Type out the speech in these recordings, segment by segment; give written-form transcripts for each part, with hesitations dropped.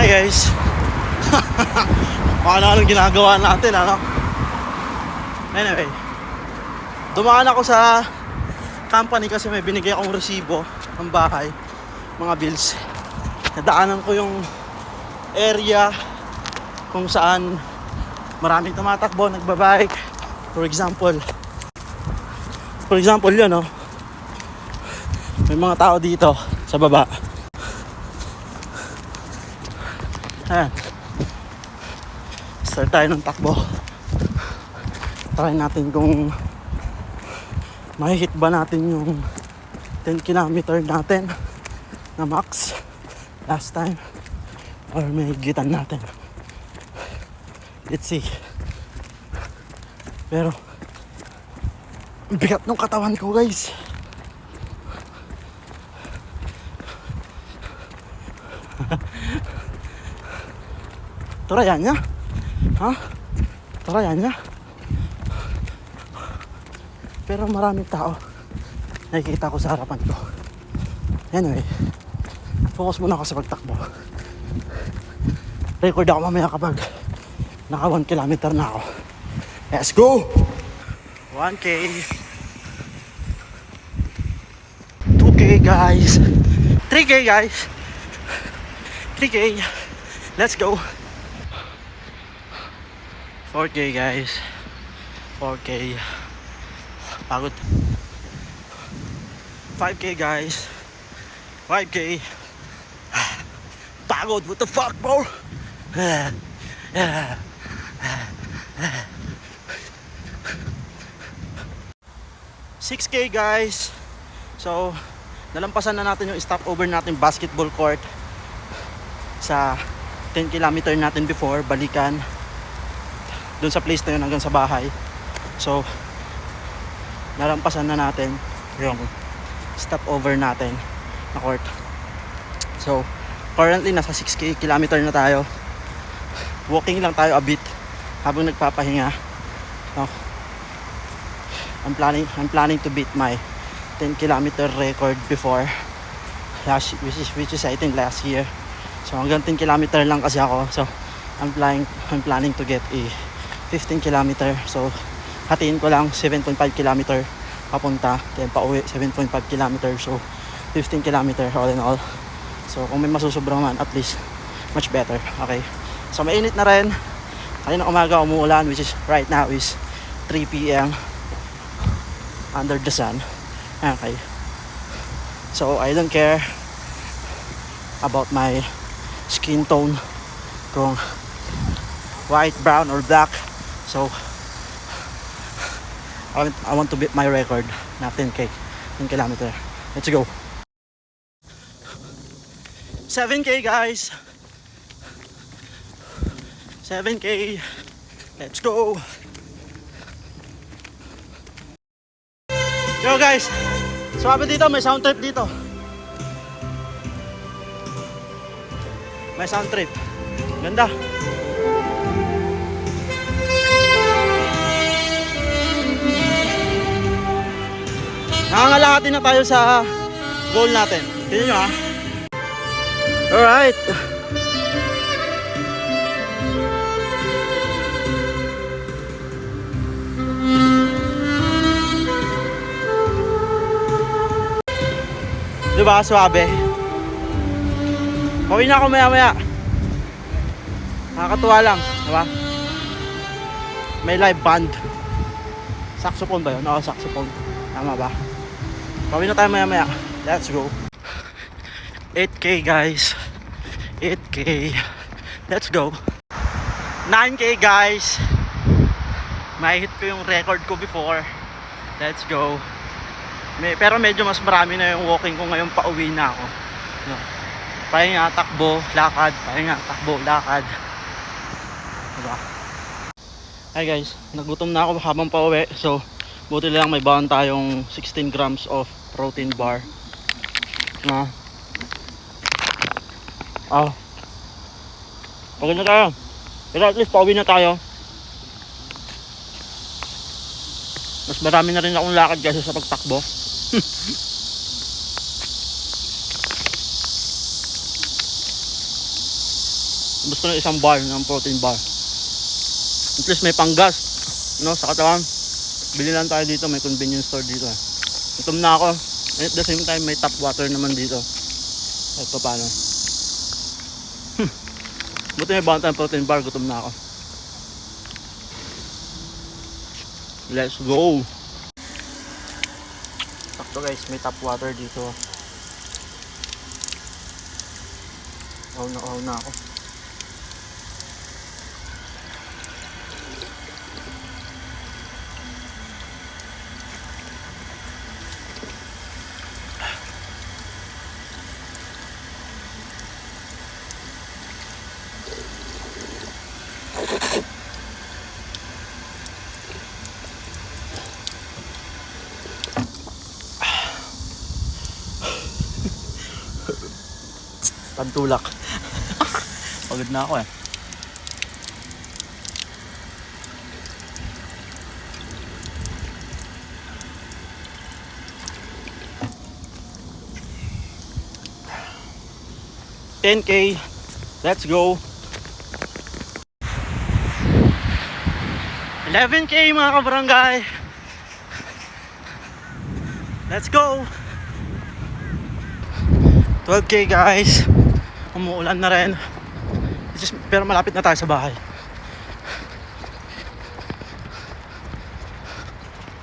Hi guys. Anong ginagawa natin, ano? Anyway, dumaan ako sa company kasi may binigay akong resibo ng bahay, mga bills. Nadaanan ko yung area kung saan maraming tumatakbo, nagbabike. For example yun, oh. May mga tao dito sa baba. Ayan. Start tayo ng takbo. Try natin kung mahihit ba natin yung 10 kilometer natin na max last time, or may higitan natin. Let's see. Pero ang bigat ng katawan ko, guys. Tarayan niya. Ha? Tarayan niya. Pero maraming tao nakikita ko sa harapan ko. Anyway, focus muna ako sa pagtakbo. Record ako mamaya kapag naka 1 kilometer na ako. Let's go! 1K 2K guys, 3K guys, 3K. Let's go. 4K guys, 4K. Pagod. 5K guys, 5K. Pagod, what the fuck bro. 6K guys. So nalampasan na natin yung stopover natin basketball court sa 10 kilometer natin before, balikan doon sa place na yun hanggang sa bahay. So nalampasan na natin yung stopover natin na court. So currently nasa 6 kilometer na tayo. Walking lang tayo a bit habang nagpapahinga. So, I'm planning to beat my 10 kilometer record before which is I think last year. So hanggang 10 kilometer lang kasi ako. So I'm planning to get a 15 kilometer. So hatiin ko lang 7.5 kilometer papunta, then pauwi 7.5 kilometer. So 15 kilometer all in all. So kung may masusubra man, at least much better. Okay. So mainit na rin. Kanina umaga umuulan, which is right now is 3 PM under the sun. Okay. So I don't care about my skin tone, kung white, brown, or black. So I want to beat my record na 10K, 10 kilometer. Let's go. 7K guys. 7K. Let's go. Yo guys, swabe dito, may sound trip dito. May sound trip. Ganda. Nangangalakati na tayo sa goal natin. Tingnan nyo ha. Alright. Diba, swabe? Pauwi na ako maya-maya. Nakakatuwa lang, diba? May live band. Saxophone ba yun? Oo, saxophone. Tama ba? Pauwi na tayo maya-maya. Let's go. 8K guys. 8K. Let's go. 9K guys. May hit ko yung record ko before. Let's go. Pero medyo mas marami na yung walking ko ngayon, pauwi na ako. No. Pahinga, takbo, lakad. Pahinga, takbo, lakad. Diba? Hi guys, nagutom na ako habang pauwi. So buti lang may baon tayong 16 grams of protein bar na pagod na tayo, pero at least pauwi na tayo. Mas marami na rin akong lakad kasi sa pagtakbo. Gusto ko ng isang bar ng protein bar. At least may panggas, no, sa katawan. Bili lang tayo dito, may convenience store dito. Gutom na ako. And at the same time, may tap water naman dito. At pa paano. Buti may bawang tayong protein bar, gutom na ako. Let's go! Sakto guys, may tap water dito. Aw na ako. Pantulak. Pagod na ako eh. $10K. Let's go. 11K mga kabarangay. Let's go. 12K guys. Umuulan na rin. Pero malapit na tayo sa bahay.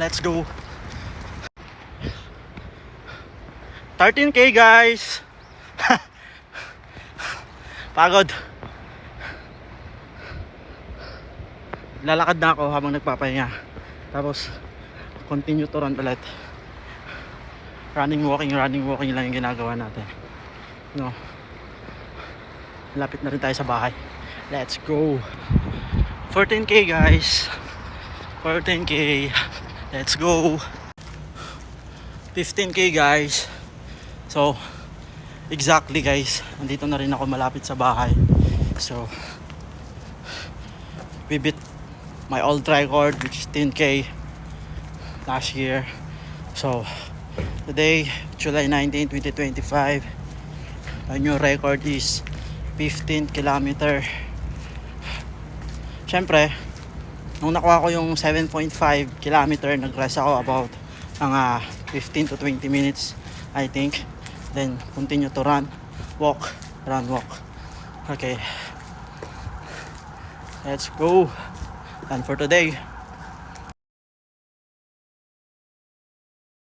Let's go. 13K guys. Pagod. Lalakad na ako habang nagpapahinga. Tapos continue to run ulit. Running walking lang yung ginagawa natin. No. Lapit na rin tayo sa bahay. Let's go. 14K guys. 14K. Let's go. 15K guys. So exactly guys, nandito na rin ako malapit sa bahay. So we beat my old record which is 10K last year. So today, July 19, 2025, my new record is 15 kilometer. Syempre, nung nakuha ko yung 7.5 kilometer, nag-rest ako about mga 15 to 20 minutes I think. Then continue to run, walk. Okay, let's go. And for today,